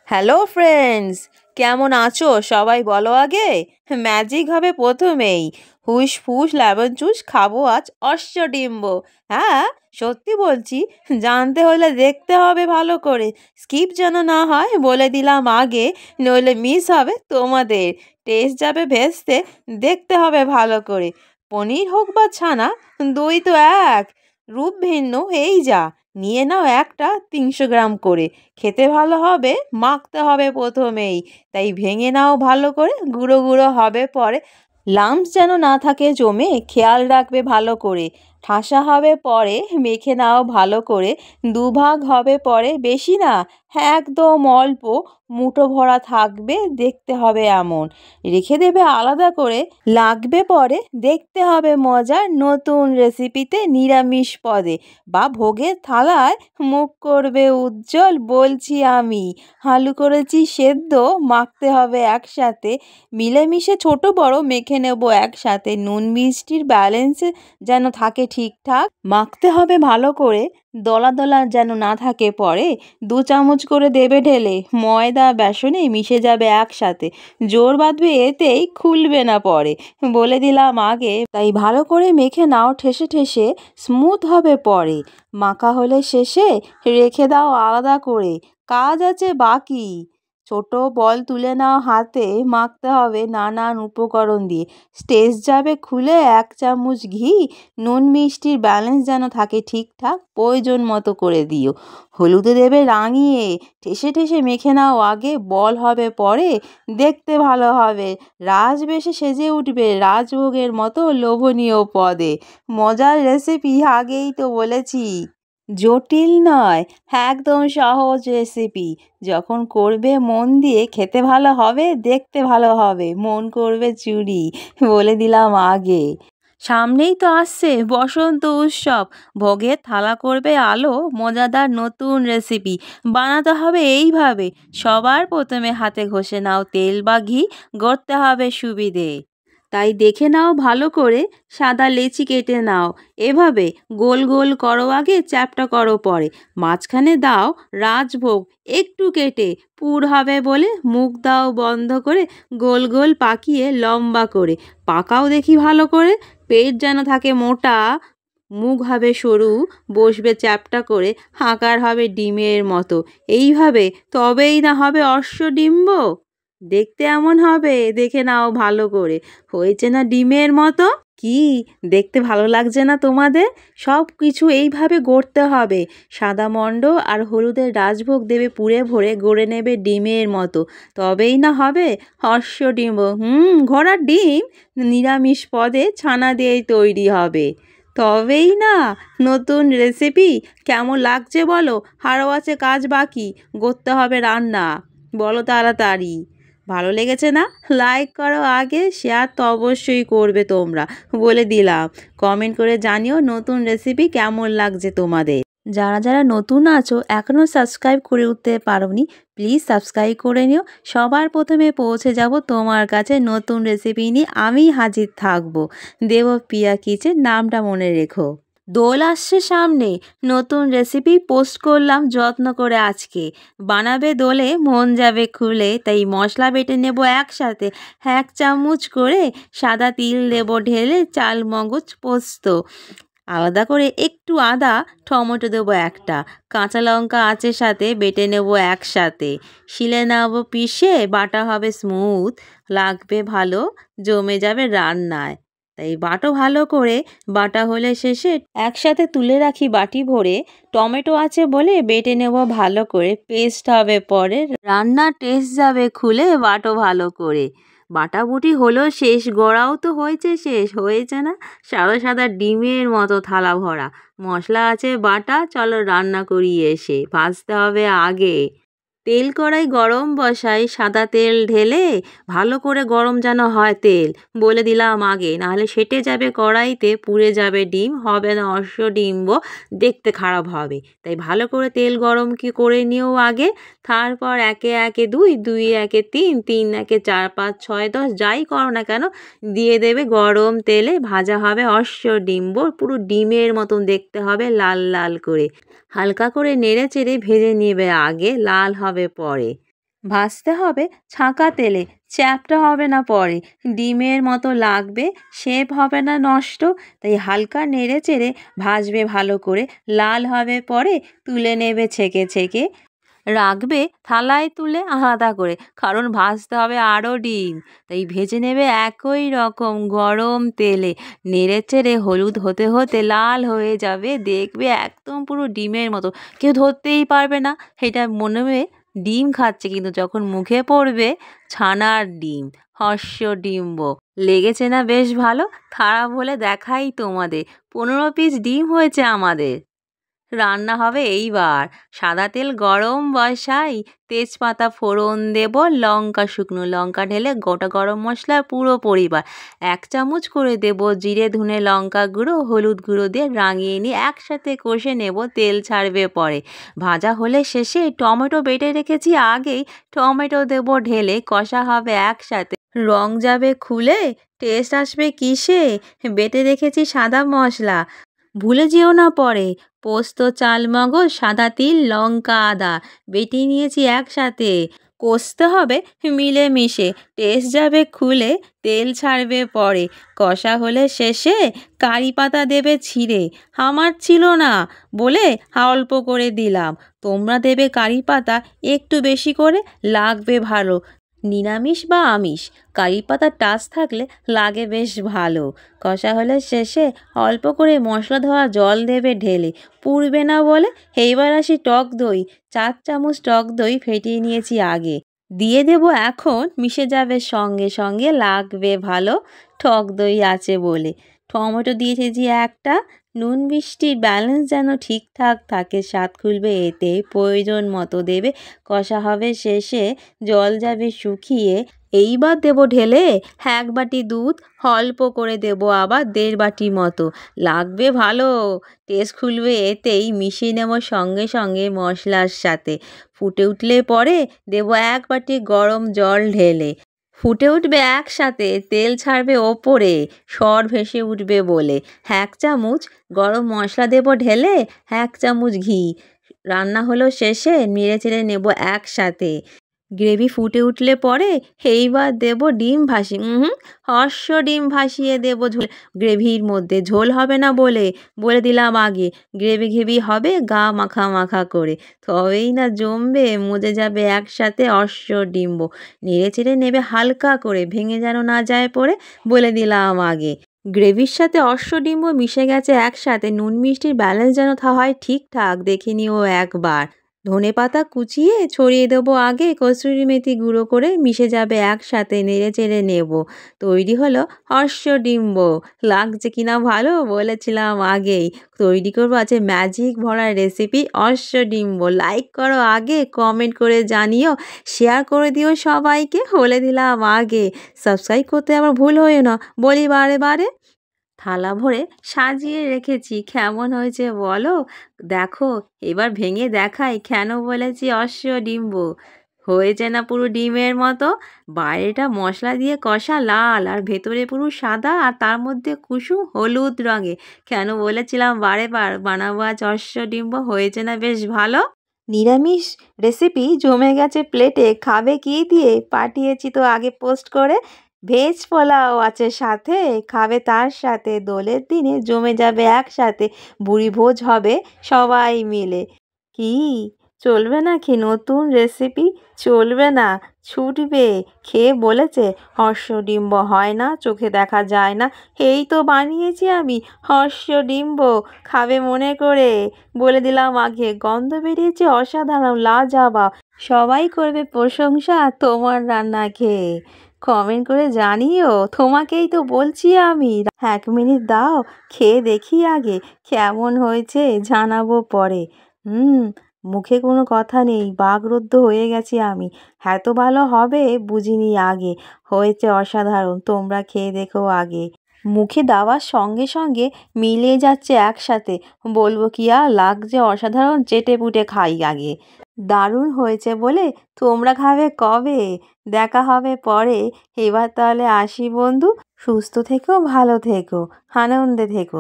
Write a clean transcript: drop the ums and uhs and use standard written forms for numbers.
Hello friends, কেমন আছো সবাই বলো আগে। ম্যাজিক হবে প্রথমেই। হুস ফুস লেমন জুস খাবো আজ অশ্বডিম্ব। হ্যাঁ, সত্যি বলছি। জানতে হলে দেখতে হবে ভালো করে, স্কিপ যেন না হয় বলে দিলাম আগে, নইলে মিস হবে তোমাদের। টেস্ট যাবে ভেস্তে, দেখতে হবে ভালো করে। পনির হোক বা ছানা, দুই তো এক, রূপ ভিন্ন। এই যা, নিয়ে নাও একটা 300 গ্রাম করে। খেতে ভালো হবে, মাখতে হবে প্রথমেই, তাই ভেঙে নাও ভালো করে, গুঁড়ো গুঁড়ো হবে পরে। লাম্পস যেন না থাকে জমে, খেয়াল রাখবে ভালো করে। ঠাসা হবে পরে, মেখে নাও ভালো করে। দুভাগ হবে পরে, বেশি না, একদম অল্প। মুঠো ভরা থাকবে, দেখতে হবে এমন। রেখে দেবে আলাদা করে, লাগবে পরে। দেখতে হবে মজার নতুন রেসিপিতে, নিরামিষ পদে বা ভোগের থালায় মুখ করবে উজ্জ্বল, বলছি আমি। আলু করেছি সেদ্ধ, মাখতে হবে একসাথে। মিলেমিশে ছোট বড় মেখে নেব একসাথে। নুন মিষ্টির ব্যালেন্সে যেন থাকে ঠিকঠাক, মাখতে হবে ভালো করে। দলা দলা যেন না থাকে পরে। 2 চামচ করে দেবে ঢেলে, ময়দা বেসনে মিশে যাবে একসাথে। জোর বাঁধবে এতেই, খুলবে না পরে, বলে দিলাম আগে। তাই ভালো করে মেখে নাও ঠেসে ঠেসে, স্মুথ হবে পরে। মাখা হলে শেষে রেখে দাও আলাদা করে। কাজ আছে বাকি, ছোট বল তুলে নাও হাতে। মাখতে হবে নানান উপকরণ দিয়ে। স্টেজ যাবে খুলে 1 চামচ ঘি। নুন মিষ্টির ব্যালেন্স যেন থাকে ঠিকঠাক, প্রয়োজন মতো করে দিও। হলুদে দেবে রাঙিয়ে, ঠেসে ঠেসে মেখে নাও আগে। বল হবে পরে, দেখতে ভালো হবে। রাজবেশে সেজে উঠবে রাজভোগের মতো লোভনীয় পদে। মজার রেসিপি, আগেই তো বলেছি। জটিল নয়, একদম সহজ রেসিপি। যখন করবে মন দিয়ে, খেতে ভালো হবে, দেখতে ভালো হবে, মন করবে চুরি, বলে দিলাম আগে। সামনেই তো আসছে বসন্ত উৎসব, ভোগের থালা করবে আলো। মজাদার নতুন রেসিপি বানাতে হবে এইভাবে। সবার প্রথমে হাতে ঘষে নাও তেল বা ঘি, গড়তে হবে সুবিধে। তাই দেখে নাও ভালো করে, সাদা লেচি কেটে নাও এভাবে। গোল গোল করো আগে, চ্যাপ্টা করো পরে। মাঝখানে দাও রাজভোগ একটু কেটে, পুর হবে বলে। মুখ দাও বন্ধ করে, গোল গোল পাকিয়ে লম্বা করে। পাকাও দেখি ভালো করে, পেট যেন থাকে মোটা, মুখ হবে সরু, বসবে চ্যাপ্টা করে। আকার হবে ডিমের মতো, এইভাবে তবেই না হবে অশ্বডিম্ব। দেখতে এমন হবে, দেখে নাও ভালো করে। হয়েছে না ডিমের মতো? কি, দেখতে ভালো লাগছে না তোমাদের? সব কিছু এইভাবে গড়তে হবে। সাদা মণ্ড আর হলুদের রাজভোগ দেবে পুরে ভরে, গড়ে নেবে ডিমের মতো, তবেই না হবে অশ্বডিম্ব। ঘোড়ার ডিম নিরামিষ পদে ছানা দিয়েই তৈরি হবে, তবেই না। নতুন রেসিপি কেমন লাগছে বলো? আরও আছে কাজ বাকি, করতে হবে রান্না, বলো তাড়াতাড়ি। ভালো লেগেছে না? লাইক করো আগে, শেয়ার তো অবশ্যই করবে তোমরা, বলে দিলাম। কমেন্ট করে জানিও নতুন রেসিপি কেমন লাগছে তোমাদের। যারা যারা নতুন আছো, এখনও সাবস্ক্রাইব করে উঠতে পারোনি, প্লিজ সাবস্ক্রাইব করে নিও। সবার প্রথমে পৌঁছে যাব তোমার কাছে নতুন রেসিপি নিয়ে, আমি হাজির থাকবো। দেবপ্রিয়া কিচেন নামটা মনে রেখো। দোল আসছে সামনে, নতুন রেসিপি পোস্ট করলাম যত্ন করে আজকে। বানাবে দোলে, মন যাবে খুলে। তাই মশলা বেটে নেব একসাথে, 1 চামচ করে। সাদা তিল দেব ঢেলে, চাল মগজ পোস্ত আলাদা করে। একটু আদা, টমেটো দেবো একটা, কাঁচা লঙ্কা আছে সাথে, বেটে নেব একসাথে। শিলে নেব পিষে, বাটা হবে স্মুথ, লাগবে ভালো, জমে যাবে রান্নায়। তাই বাটো ভালো করে। বাটা হলে শেষে একসাথে তুলে রাখি বাটি ভরে। টমেটো আছে বলে বেটে নেব ভালো করে, পেস্ট হবে পরে। রান্নার টেস্ট যাবে খুলে, বাটো ভালো করে। বাটাবুটি হলো শেষ, গড়াও তো হয়েছে শেষ। হয়েছে না সাদা সাদা ডিমের মতো থালা ভরা। মশলা আছে বাটা, চলো রান্না করি এসে। ভাজতে হবে আগে, তেল কড়াই গরম বসাই, সাদা তেল ঢেলে। ভালো করে গরম যেন হয় তেল, বলে দিলাম আগে, নাহলে সেটে যাবে কড়াইতে, পুড়ে যাবে ডিম, হবে না অশ্বডিম্ব, দেখতে খারাপ হবে। তাই ভালো করে তেল গরম করে নিও আগে। তারপর একে একে দুই, দুই একে তিন, তিন একে 4, 5, 6, 10, যাই করো না কেন দিয়ে দেবে গরম তেলে। ভাজা হবে অশ্বডিম্ব, পুরো ডিমের মতন দেখতে হবে, লাল লাল করে। হালকা করে নেড়ে চেড়ে ভেজে নেবে আগে, লাল হবে পরে। ভাজতে হবে ছাঁকা তেলে, চ্যাপ্টা হবে না পরে, ডিমের মতো লাগবে, শেপ হবে না নষ্ট। তাই হালকা নেড়ে চেড়ে ভাজবে ভালো করে, লাল হবে পরে তুলে নেবে ছেঁকে ছেঁকে, রাখবে থালায় তুলে আলাদা করে, কারণ ভাজতে হবে আরও ডিম। তাই ভেজে নেবে একই রকম গরম তেলে, নেড়ে চেড়ে হলুদ হতে হতে লাল হয়ে যাবে, দেখবে একদম পুরো ডিমের মতো, কেউ ধরতেই পারবে না। এটা মনে হবে ডিম খাচ্ছে, কিন্তু যখন মুখে পড়বে ছানার ডিম, ডিম্ব। লেগেছে না বেশ ভালো? খারাপ হলে দেখাই তোমাদের, 15 পিস ডিম হয়েছে আমাদের। রান্না হবে এইবার। সাদা তেল গরম বসাই, তেজপাতা ফোড়ন দেব, লঙ্কা, শুকনো লঙ্কা ঢেলে গোটা গরম মশলা পুরো পরিবার, 1 চামচ করে দেব জিরে ধনে লঙ্কা গুঁড়ো, হলুদ গুঁড়ো দিয়ে রাঙিয়ে নিয়ে একসাথে কষে নেব, তেল ছাড়বে পরে। ভাজা হলে শেষে টমেটো বেটে রেখেছি আগেই, টমেটো দেব ঢেলে, কষা হবে একসাথে, রং যাবে খুলে, টেস্ট আসবে কিসে, বেটে রেখেছি সাদা মশলা, ভুলে যেও না পরে, পোস্ত চালমগজ সাদা তিল লঙ্কা আদা বেটে নিয়েছি একসাথে, কষতে হবে মিলেমিশে, টেস্ট যাবে খুলে, তেল ছাড়বে পরে, কষা হলে শেষে কারি পাতা দেবে ছিঁড়ে, আমার ছিল না বলে অল্প করে দিলাম, তোমরা দেবে কারি পাতা একটু বেশি করে, লাগবে ভালো, নিরামিষ বা আমিষ, কারি পাতার টাচ থাকলে লাগে বেশ ভালো। কষা হলে শেষে অল্প করে মশলা ধোয়া জল দেবে ঢেলে, পুড়বে না বলে। এইবার আসি টক দই, 4 চামচ টক দই ফেটিয়ে নিয়েছি আগে, দিয়ে দেব এখন, মিশে যাবে সঙ্গে সঙ্গে, লাগবে ভালো টক দই আছে বলে। টমেটো দিয়েছি যে একটা, নুন মিষ্টির ব্যালেন্স যেন ঠিকঠাক থাকে, স্বাদ খুলবে এতে, প্রয়োজন মতো দেবে, কষা হবে শেষে, জল যাবে শুকিয়ে, এইবার দেব ঢেলে 1 বাটি দুধ, অল্প করে দেব আবার 1.5 বাটি মতো, লাগবে ভালো, টেস্ট খুলবে এতেই, মিশিয়ে নেব সঙ্গে সঙ্গে মশলার সাথে, ফুটে উঠলে পরে দেব 1 বাটি গরম জল ঢেলে, ফুটে উঠবে একসাথে, তেল ছাড়বে ওপরে, সর ভেসে উঠবে বলে, 1 চামচ গরম মশলা দেব ঢেলে, 1 চামচ ঘি, রান্না হলো শেষে, নেড়ে চেড়ে নেব একসাথে, গ্রেভি ফুটে উঠলে পরে এইবার দেব ডিম ভাসি, ডিম ভাসিয়ে দেব ঝোল, গ্রেভির মধ্যে ঝোল হবে না বলে বলে দিলাম আগে, গ্রেভি ঘেভি হবে গা মাখা মাখা করে, তবেই না জমবে, মজে যাবে একসাথে ডিম্ব, নেড়ে চেড়ে নেবে হালকা করে, ভেঙে যেন না যায় পড়ে, বলে দিলাম আগে। গ্রেভির সাথে ডিম্ব মিশে গেছে একসাথে, নুন মিষ্টির ব্যালেন্স যেন হয় ঠিকঠাক, দেখে নিও একবার। ধনেপাতা কুচিয়ে ছড়িয়ে দেবো আগে, কসুরি মেথি গুঁড়ো করে, মিশে যাবে একসাথে, নেড়ে চেড়ে নেব, তৈরি হলো ডিম্ব। লাগছে কিনা ভালো? বলেছিলাম আগেই, তৈরি করবো আছে ম্যাজিক ভরা রেসিপি ডিম্ব। লাইক করো আগে, কমেন্ট করে জানিও, শেয়ার করে দিও সবাইকে, বলে দিলাম আগে, সাবস্ক্রাইব করতে আবার ভুল হয়ে না, বলি বারে বারে। থালা ভরে সাজিয়ে রেখেছি, কেমন হয়েছে বলো? দেখো, এবার ভেঙে দেখাই কেন বলেছি ডিম্ব। হয়েছে না পুরো ডিমের মতো? বাইরেটা মশলা দিয়ে কষা লাল, আর ভেতরে পুরো সাদা, আর তার মধ্যে কুসুম হলুদ রঙে, কেন বলেছিলাম বারে বার বানাবো আজ ডিম্ব, হয়েছে না বেশ ভালো? নিরামিষ রেসিপি জমে গেছে প্লেটে, খাবে কি দিয়ে? পাঠিয়েছি তো আগে পোস্ট করে, ভেজ পোলাও আছে সাথে, খাবে তার সাথে, দোলের দিনে জমে যাবে একসাথে, বুড়ি ভোজ হবে সবাই মিলে। কি চলবে নাকি নতুন রেসিপি? চলবে না, ছুটবে, খেয়ে বলেছে ডিম্ব হয় না, চোখে দেখা যায় না, এই তো বানিয়েছি আমি ডিম্ব, খাবে মনে করে, বলে দিলাম আগে, গন্ধ বেরিয়েছে অসাধারণ লাজবাব, সবাই করবে প্রশংসা তোমার রান্না খেয়ে, কমেন্ট করে জানিও, তোমাকেই তো বলছি আমি, 1 মিনিট দাও, খেয়ে দেখি আগে কেমন হয়েছে, জানাবো পরে। মুখে কোনো কথা নেই, বাকরুদ্ধ হয়ে গেছি আমি, এত ভালো হবে বুঝিনি আগে, হয়েছে অসাধারণ, তোমরা খেয়ে দেখো আগে, মুখে দেওয়ার সঙ্গে সঙ্গে মিলে যাচ্ছে একসাথে, বলবো কি আর, লাগছে অসাধারণ, চেটে পুটে খাই আগে, দারুণ হয়েছে বলে তোমরা খাবে কবে? দেখা হবে পরে। এবার তাহলে আসি বন্ধু, সুস্থ থেকো, ভালো থেকো, আনন্দে থেকো।